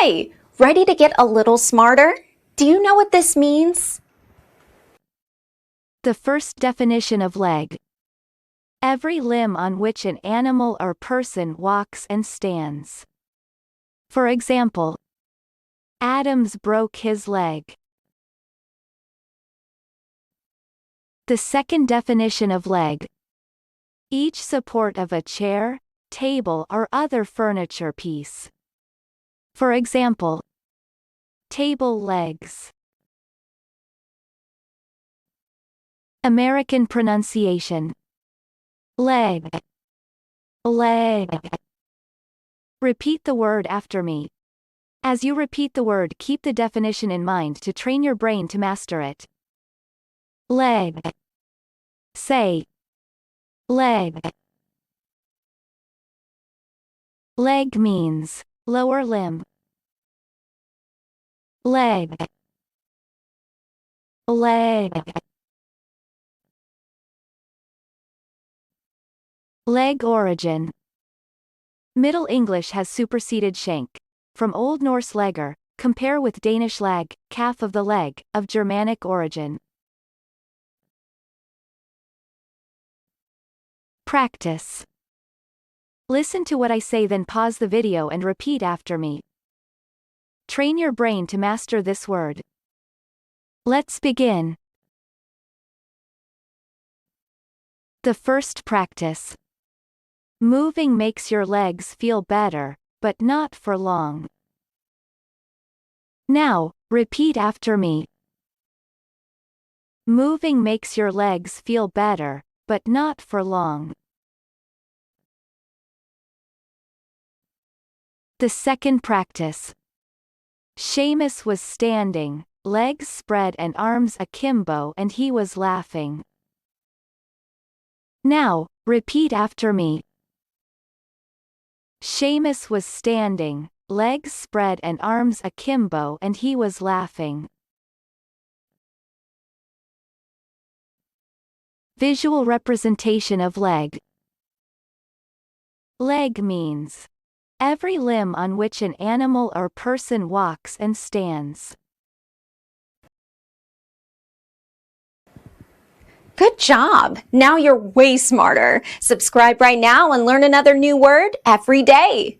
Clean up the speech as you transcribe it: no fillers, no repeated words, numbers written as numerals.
Hi! Ready to get a little smarter? Do you know what this means? The first definition of leg. Every limb on which an animal or person walks and stands. For example, Adams broke his leg. The second definition of leg. Each support of a chair, table or other furniture piece. For example, table legs. American pronunciation. Leg. Leg. Repeat the word after me. As you repeat the word, keep the definition in mind to train your brain to master it. Leg. Say. Leg. Leg means lower limb. Leg. Leg. Leg origin. Middle English has superseded shank. From Old Norse legger, compare with Danish lag, calf of the leg, of Germanic origin. Practice. Listen to what I say, then pause the video and repeat after me. Train your brain to master this word. Let's begin. The first practice. Moving makes your legs feel better, but not for long. Now, repeat after me. Moving makes your legs feel better, but not for long. The second practice. Seamus was standing, legs spread and arms akimbo, and he was laughing. Now, repeat after me. Seamus was standing, legs spread and arms akimbo, and he was laughing. Visual representation of leg. Leg means every limb on which an animal or person walks and stands. Good job! Now you're way smarter. Subscribe right now and learn another new word every day.